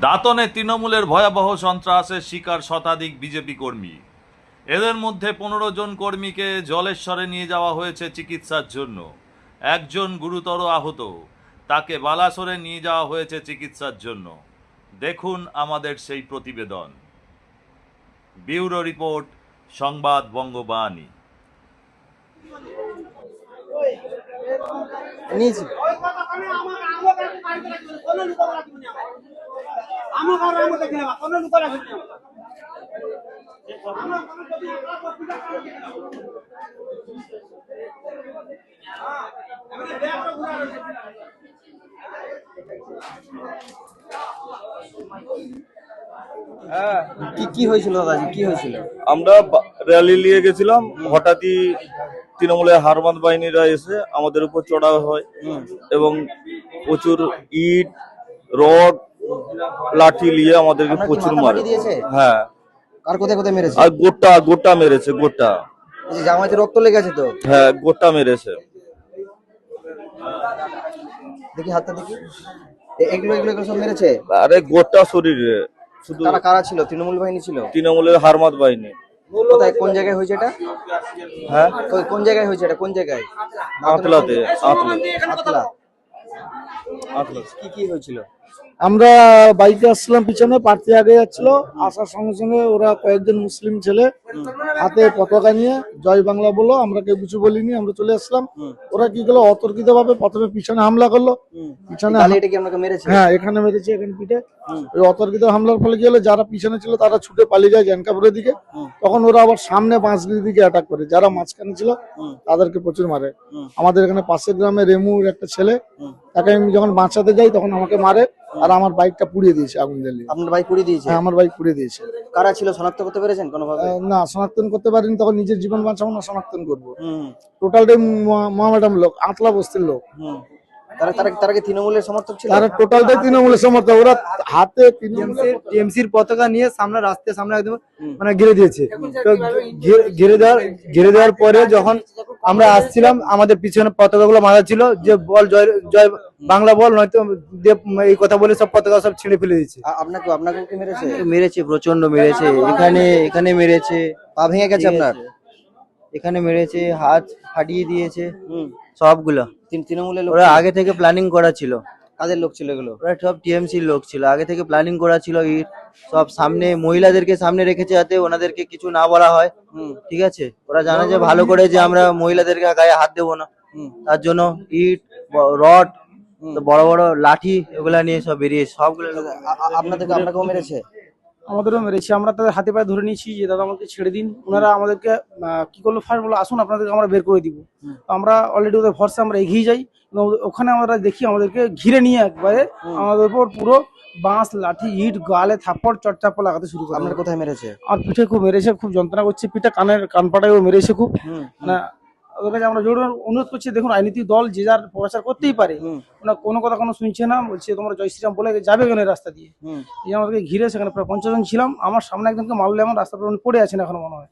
দাঁতনে তৃণমূলের ভয়াবহ সন্ত্রাসের শিকার শতাধিক বিজেপি কর্মী। এদের মধ্যে 15 জন কর্মীকে জলেশ্বরে নিয়ে যাওয়া হয়েছে চিকিৎসার জন্য। একজন গুরুতর আহত, তাকে বালাসোরে নিয়ে যাওয়া হয়েছে চিকিৎসার জন্য। দেখুন আমাদের সেই প্রতিবেদন। ব্যুরো রিপোর্ট, সংবাদ বঙ্গবাণী। কি হয়েছিল দাদাজি, কি হয়েছিল? আমরা র্যালি নিয়ে গেছিলাম, হঠাৎই তৃণমূলের হারমাদ বাহিনীরা এসে আমাদের উপর চড়াও হয় এবং প্রচুর ইট, রড, লাঠি নিয়ে আমাদেরকে প্রচুর মারে। হ্যাঁ, আর কোথায় কোথায় মেরেছে? আর গোটা মেরেছে, গোটা। জামাইতে রক্ত লেগেছে তো? হ্যাঁ, গোটা মেরেছে। দেখি হাতটা দেখি। এগুলো এগুলো এগুলো সব মেরেছে? আরে গোটা শরীরে। শুধু কারা ছিল? তৃণমূল বাহিনী ছিল? তৃণমূলের হারমাদ বাহিনী। কোথায়, কোন জায়গায় হয়েছে এটা? হ্যাঁ, কোন জায়গায় হয়েছে এটা? কোন জায়গায়? আতলাতে। আতলা। কি হয়েছিল? আমরা বাইকে আসছিলাম, পিছনে প্রার্থী আগে যাচ্ছিল, আসার সঙ্গে সঙ্গে ওরা কয়েকজন মুসলিম ছেলে হাতে পতাকা নিয়ে জয় বাংলা বললো। আমরা কেউ কিছু বলিনি, আমরা চলে আসলাম। ওরা কি করলো, অতর্কিত ভাবে প্রথমে পিছনে হামলা করলো। পিছনে হ্যাঁ, এখানে মেরেছে, এখানে পিঠে। ওই অতর্কিত হামলার ফলে কি হলো, যারা পিছনে ছিল তারা ছুটে পালিয়ে যায় জ্ঞানকাপুরের দিকে। তখন ওরা আবার সামনে বাঁশগিরির দিকে অ্যাটাক করে, যারা মাঝখানে ছিল তাদেরকে প্রচুর মারে। আমাদের এখানে পাশের গ্রামে রেমুর একটা ছেলে, তাকে আমি যখন বাঁচাতে যাই তখন আমাকে মারে, আর আমার বাইকটা পুড়িয়ে দিয়েছে আগুন জ্বালিয়ে। আপনার বাইক পুড়িয়ে দিয়েছে? হ্যাঁ, আমার বাইক পুড়িয়ে দিয়েছে। কারা ছিল শনাক্ত করতে পেরেছেন কোনোভাবে? না, শনাক্তন করতে পারিনি, তখন নিজের জীবন বাঁচাবো না শনাক্তন করবো। টোটালটাই মহামেডাম লোক, আতলা বস্তির লোক। তারা কি তৃণমূলের সমর্থক ছিল? তারা টোটালটাই তৃণমূলের সমর্থক। ওরা হাতে টিএমসির পতাকা নিয়ে সামনে রাস্তার সামনে একদম মানে ঘিরে দিয়েছে। তো ঘিরে দেওয়ার পরে যখন আমরা আসছিলাম, আমাদের পিছনে পতাকাগুলো মাথা ছিল যে বল জয় জয় বাংলা বল, নয়তো এই কথা বলে সব পতাকা সব ছিঁড়ে ফেলে দিয়েছে। আপনাকে কি মেরেছে? মেরেছে, প্রচন্ড মেরেছে। এখানে মেরেছে, পা ভেঙে গেছে আপনার? এখানে মেরেছে, হাত ফাটিয়ে দিয়েছে সবগুলো। তৃণমূলের লোক? ওরা আগে থেকে প্ল্যানিং করা ছিল। কাদের লোক ছিল এগুলো? ওরা সব টিএমসির লোক ছিল, আগে থেকে প্ল্যানিং করা ছিল। সব সামনে মহিলাদেরকে সামনে রেখেছে যাতে ওনাদেরকে কিছু না বলা হয়। ঠিক আছে, ওরা জানে যে ভালো করে যে আমরা মহিলাদেরকে গায়ে হাত দেবো না, তার জন্য ইট, রড, বড় বড় লাঠি এগুলা নিয়ে সব বেরিয়ে সবগুলো। আপনাকেও মেরেছে? আমাদেরও মেরেছে। আমরা তাদের হাতে পায়ে ধরে নিয়েছি যে দাদা আমাকে ছেড়ে দিন। ওনারা আমাদেরকে কি করলো, ফার্স্ট বলো আসুন আপনাদেরকে আমরা বের করে দিব। আমরা অলরেডি ওদের ভরসা আমরা এগিয়ে যাই। ওখানে আমরা দেখি আমাদেরকে ঘিরে নিয়ে একবারে আমাদের উপর পুরো বাঁশ, লাঠি, ইট, গালে থাপ্পড়, চটচাপ্পড় লাগাতে শুরু করে। আপনার কোথায় মেরেছে? আর পিঠে খুব মেরেছে, খুব যন্ত্রণা করছে পিঠে, কানপাটায়ও মেরেছে খুব। মানে ওদের কাছে আমরা জোর অনুরোধ করছি, দেখুন রাজনীতিক দল যে যার প্রচার করতেই পারে, কোনো কথা কোনো শুনছে না, বলছে তোমরা জয় শ্রীরাম বলে যাবে কেন রাস্তা দিয়ে। এই আমাদেরকে ঘিরে, সেখানে প্রায় 50 জন ছিলাম। আমার সামনে একজনকে মারলে, আমার রাস্তার উপর পড়ে আছেন এখনো মনে হয়।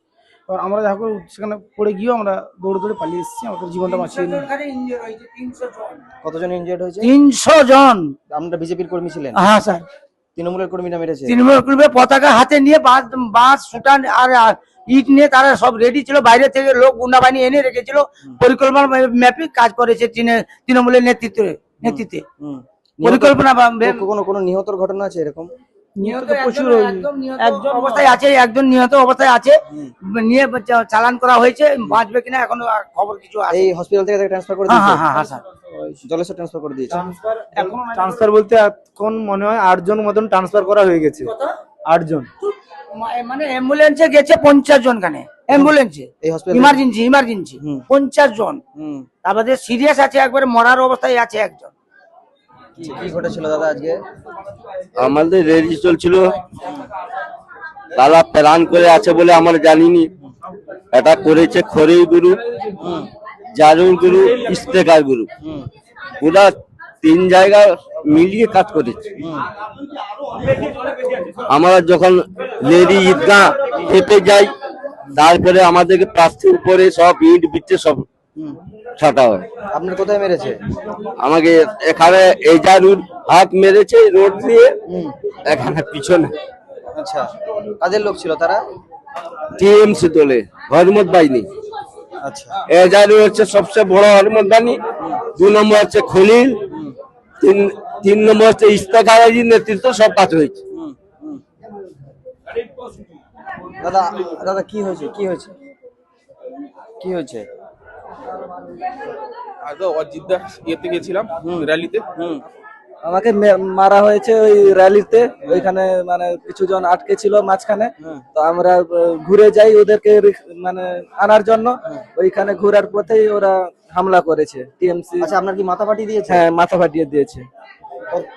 এবার আমরা যা করে সেখানে পড়ে গিয়েও আমরা দৌড়ে পালিয়ে এসেছি, আমাদের জীবনটা বাঁচিয়ে নিই। কতজন ইনজিয়ার্ড হয়েছে? 300 জন। আপনারা বিজেপির কর্মী ছিলেন? হ্যাঁ স্যার। তৃণমূলের কর্মীরা মেরেছে? তৃণমূল কর্মী পতাকা হাতে নিয়ে বাঁশ সুটান আর ইট নিয়ে তারা সব রেডি ছিল, বাইরে থেকে লোক গুন্ডা বাহিনী এনে রেখেছিল, পরিকল্পনা ম্যাপে কাজ করেছে তৃণমূলের নেতৃত্বে পরিকল্পনা। কোনো নিহতর ঘটনা আছে এরকম? প্রচুর একজন অবস্থায় আছে, একজন নিহত অবস্থায় আছে, নিয়ে চালান করা হয়েছে। বাঁচবে কিনা এখনো খবর কিছু আছে। এই হসপিটাল থেকে ট্রান্সফার করে দিয়েছে? হ্যাঁ স্যার, জলেশ্বর ট্রান্সফার করে দিয়েছে। ট্রান্সফার বলতে এখন মনে হয় 8 জন মতন ট্রান্সফার করা হয়ে গেছে। 8 জন মানে অ্যাম্বুলেন্সে গেছে 50 জন, কানে অ্যাম্বুলেন্সে ইমার্জেন্সি 50 জন। তারপরে সিরিয়াস আছে, একবারে মরার অবস্থায় আছে একজন। কি ঘটেছিল দাদা আজকে? আমাদের রেডি চলছিল, দাদা প্ল্যান করে আছে বলে আমরা জানিনি। এটা করেছে খড়ি গ্রুপ, জারুল গ্রুপ, ইস্তেকার গ্রুপ, পুরা 3 জায়গা মিলিয়ে কাজ করেছে। আমরা যখন লেডি ঈদগাহ হেঁটে যাই, তারপরে আমাদেরকে প্রার্থীর উপরে সব ইট বিচ্ছে সব ছাটা হয়। আপনার কোথায় মেরেছে? আমাকে এখানে এজারুর হাত মেরেছে রোড দিয়ে, এখানে পিছনে। আচ্ছা, কাদের লোক ছিল তারা? টিএমসি দলে হরমত বাহিনী। আচ্ছা, এজারু হচ্ছে সবচেয়ে বড় হরমত বাহিনী, 2 নম্বর হচ্ছে খলিল, তিন নম্বর হচ্ছে ইস্তেখারের নেতৃত্ব সব কাজ হয়েছে। দাদা দাদা কি হয়েছে, কি হয়েছে, কি হয়েছে? আগে অজিতদা ইয়েতে গেছিলাম র্যালিতে, আমাকে মারা হয়েছে ওই র্যালিতে। ওইখানে মানে কিছু জন আটকে ছিল মাঝখানে, তো আমরা ঘুরে যাই ওদেরকে মানে আনার জন্য। ওইখানে ঘোরার পথেই ওরা হামলা করেছে টিএমসি। আচ্ছা, আপনার কি মাথা ফাটিয়ে দিয়েছে? হ্যাঁ, মাথা ফাটিয়ে দিয়েছে।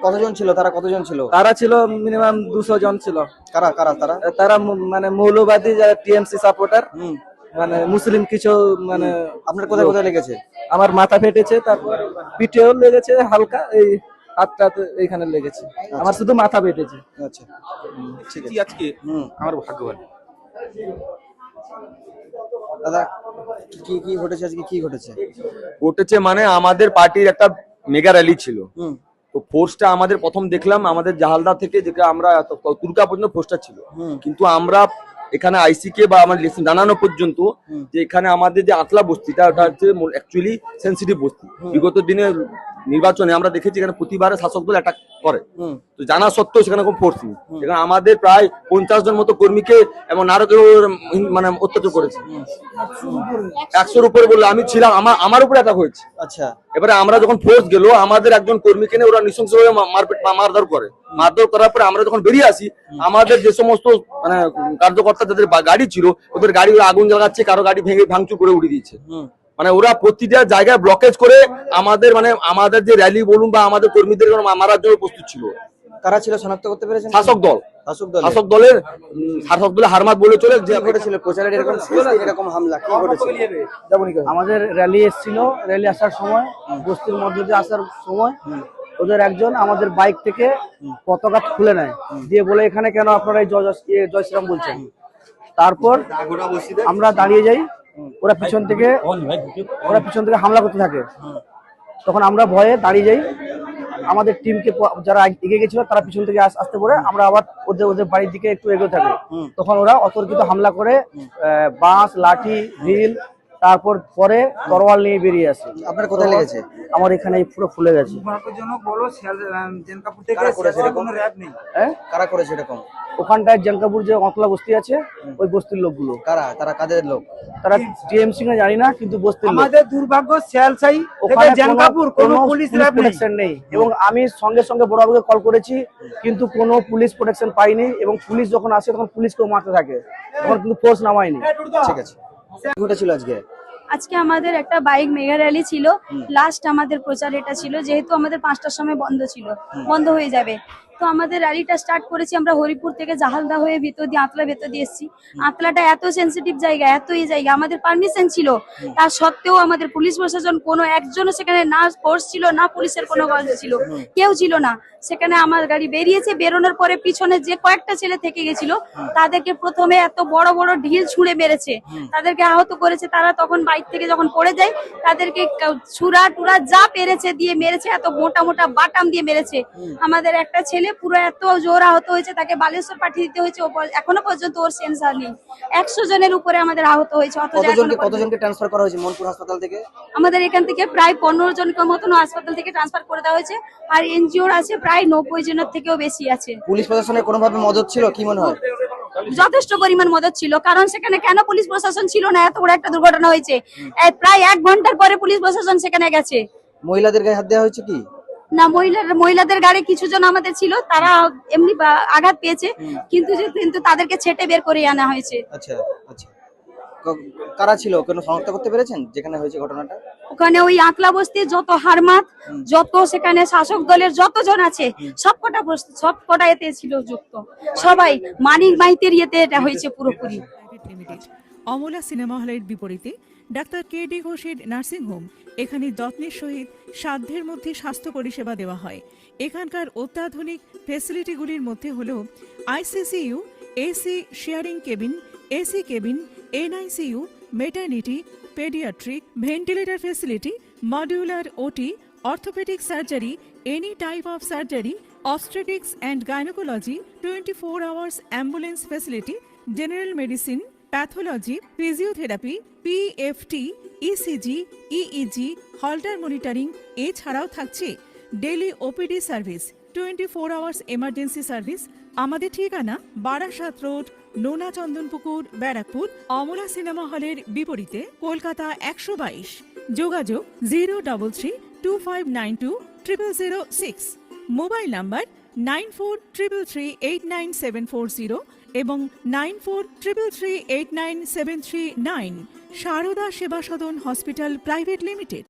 কতজন ছিল তারা, কতজন ছিল? তারা ছিল মিনিমাম 200 জন ছিল। কারা কারা তারা? তারা মানে মৌলবাদী, যারা টিএমসি সাপোর্টার, মানে মুসলিম কিছু মানে। আপনার কোথায় কোথায় লেগেছে? আমার মাথা ফেটেছে, তারপর পিঠেও লেগেছে হালকা, এই হাতটা এইখানে লেগেছে। আমার শুধু মাথা ফেটেছে। আচ্ছা, ঠিক কি আছে। আজকে আমার ভাগ্যবান। দাদা কি কি ঘটেছে আজকে, কি ঘটেছে? ঘটেছে মানে আমাদের পার্টির একটা মেগা র্যালি ছিল, তো ফোর্সটা আমাদের প্রথম দেখলাম আমাদের জাহালদা থেকে, যেটা আমরা তুর্কা পর্যন্ত ফোর্সটা ছিল, কিন্তু আমরা এখানে আইসিকে বা আমার লিস্ট জানানো পর্যন্ত যে এখানে আমাদের যে আতলা বস্তিটা, ওটা হচ্ছে অ্যাকচুয়ালি সেন্সিটিভ বস্তি। বিগত দিনে নির্বাচনে আমরা দেখেছি এখানে প্রতিবারে শাসক দল অ্যাটাক করে, তো জানা সত্ত্বেও সেখানে কোনো ফোর্স নেই। এখানে আমাদের প্রায় 50 জন মতো কর্মীকে এবং আরো কেউ মানে অত্যাচার করেছে, 100-র উপরে বললে আমি ছিলাম, আমার উপরে অ্যাটাক হয়েছে। আচ্ছা, এবারে আমরা যখন ফোর্স গেল, আমাদের একজন কর্মীকে নিয়ে ওরা নৃশংসভাবে মারধর করে। মারধর করার পরে আমরা যখন বেরিয়ে আসি, আমাদের যে সমস্ত মানে কার্যকর্তা যাদের গাড়ি ছিল, ওদের গাড়ি আগুন জ্বালাচ্ছে, কারো গাড়ি ভেঙে ভাঙচুর করে উড়িয়ে দিচ্ছে। মানে ওরা প্রতিটা জায়গায় ব্লকেজ করে আমাদের মানে আমাদের যে র্যালি বলুন বা আমাদের কর্মীদের মারার জন্য প্রস্তুত ছিল। কারা ছিল শনাক্ত করতে পেরেছেন? শাসক দল, শাসক দল। শাসক দলের হারমাত বলে চলে যে কি ঘটেছিল প্রচারের এরকম এরকম হামলা কি ঘটেছিল? আমাদের র্যালি এসেছিল, র্যালি আসার সময়, বস্তির মধ্যে দিয়ে আসার সময় ওদের একজন আমাদের বাইক থেকে পতাকা খুলে নেয়, দিয়ে বলে এখানে কেন আপনারা এই জয় শ্রীরাম বলছেন। তারপর আমরা দাঁড়িয়ে যাই, ওরা পিছন থেকে হামলা করতে থাকে। তখন আমরা ভয়ে দাঁড়িয়ে যাই, আমাদের টিমকে যারা এগিয়ে গেছিল তারা পিছন থেকে আসতে পড়ে, আমরা আবার ওদের বাড়ির দিকে একটু এগোতে থাকি। তখন ওরা অতর্কিত হামলা করে বাঁশ, লাঠি, ঢিল, তারপর পরে তরোয়াল নিয়ে বেরিয়ে আসে। আপনার কোথায় লেগেছে? আমার এখানে পুরো ফুলে গেছে। কারা করেছে এরকম? হ্যাঁ, কারা করেছে এরকম? ওখানটায় জেনকাপুর যে অতলা বস্তি আছে, ওই বস্তির লোকগুলো। কারা তারা, কাদের লোক? তারা টিএমসি না জানি না, কিন্তু বস্তির লোক। আমাদের দুর্ভাগ্য শিয়ালসাই ওখানে কোনো পুলিশ প্রোটেকশন নেই, এবং আমি সঙ্গে সঙ্গে বড়বাবুকে কল করেছি, কিন্তু কোনো পুলিশ প্রোটেকশন পাইনি। এবং পুলিশ যখন আসে তখন পুলিশকেও মারতে থাকে, তখন কিন্তু ফোর্স নামায়নি। ঠিক আছে, কি ঘটেছিল আজকে? আজকে আমাদের একটা বাইক মেগা র্যালি ছিল, লাস্ট আমাদের প্রচার এটা ছিল, যেহেতু আমাদের 5টার সময় বন্ধ ছিল, বন্ধ হয়ে যাবে। তো আমাদের র্যালিটা স্টার্ট করেছি আমরা হরিপুর থেকে, জাহালদা হয়ে ভেতর দিয়ে আতলা ভেতর দিয়ে এসেছি। আতলাটা এত সেন্সিটিভ জায়গা, এত এই জায়গা, আমাদের পারমিশন ছিল, তা সত্ত্বেও আমাদের পুলিশ প্রশাসন কোনো একজনও সেখানে না ফোর্স ছিল, না পুলিশের কোনো গল্প ছিল, কেউ ছিল না সেখানে। আমার গাড়ি বেরিয়েছে, বেরোনোর পরে পিছনে যে কয়েকটা ছেলে থেকে গেছিল তাদেরকে প্রথমে এত বড় বড় ঢিল ছুঁড়ে মেরেছে, তাদেরকে আহত করেছে। তারা তখন বাইক থেকে যখন পড়ে যায়, তাদেরকে ছুরা টুরা যা পেরেছে দিয়ে মেরেছে, এত মোটা মোটা বাটাম দিয়ে মেরেছে। আমাদের একটা ছেলে পুরো এত জোর আহত হয়েছে, তাকে বালেশ্বর পাঠিয়ে দিতে হয়েছে, এখনো পর্যন্ত ওর সেন্সার নেই। 100 জনের উপরে আমাদের আহত হয়েছে। কতজনকে ট্রান্সফার করা হয়েছে মনপুর হাসপাতাল থেকে? আমাদের এখান থেকে প্রায় 15 জনের মতন হাসপাতাল থেকে ট্রান্সফার করে দেওয়া হয়েছে, আর এনজিওর আছে প্রায় 90 জনের থেকেও বেশি আছে। পুলিশ প্রশাসনের কোনোভাবে মদত ছিল কি মনে হয়? যথেষ্ট পরিমাণ মদত ছিল, কারণ সেখানে কেন পুলিশ প্রশাসন ছিল না? এত বড় একটা দুর্ঘটনা হয়েছে, প্রায় 1 ঘন্টার পরে পুলিশ প্রশাসন সেখানে গেছে। মহিলাদের গায়ে হাত দেওয়া হয়েছে কি না? মহিলাদের গাড়ি কিছু জন আমাদের ছিল, তারা এমনি আঘাত পেয়েছে, কিন্তু তাদেরকে ছেটে বের করে আনা হয়েছে। আচ্ছা আচ্ছা, কারা ছিল কোনো শনাক্ত করতে পেরেছেন যেখানে হয়েছে ঘটনাটা? ওখানে ওই আতলা বস্তির যত হারমাত, যত সেখানে শাসক দলের যতজন আছে, সবকটা এতে ছিল যুক্ত, সবাই মানিক মাইতির ইয়েতে এটা হয়েছে পুরোপুরি। অমলা সিনেমা হলের বিপরীতে ডাক্তার কে.ডি. ঘোষের নার্সিংহোম। এখানে যত্নের সহিত সাধ্যের মধ্যে স্বাস্থ্য পরিষেবা দেওয়া হয়। এখানকার অত্যাধুনিক ফেসিলিটিগুলির মধ্যে হল ICCU, AC sharing cabin, AC cabin, NICU, maternity, pediatric, ventilator facility, modular OT, orthopedic surgery, any type of surgery, obstetrics and gynecology, 24 hours ambulance facility, general medicine, pathology, physiotherapy, PFT, ECG, EEG, Holter monitoring, এছাড়াও থাকছে daily OPD service, 24 hours emergency service. আমাদের ঠিকানা Barasat road, নোনা Chandanpukur, Barrackpore, Amala cinema হলের বিপরীতে, কলকাতা 122। যোগাযোগ 03325920006। Mobile number 9433389740 এবং 9433389739। সারদা সেবা সদন হসপিটাল প্রাইভেট লিমিটেড।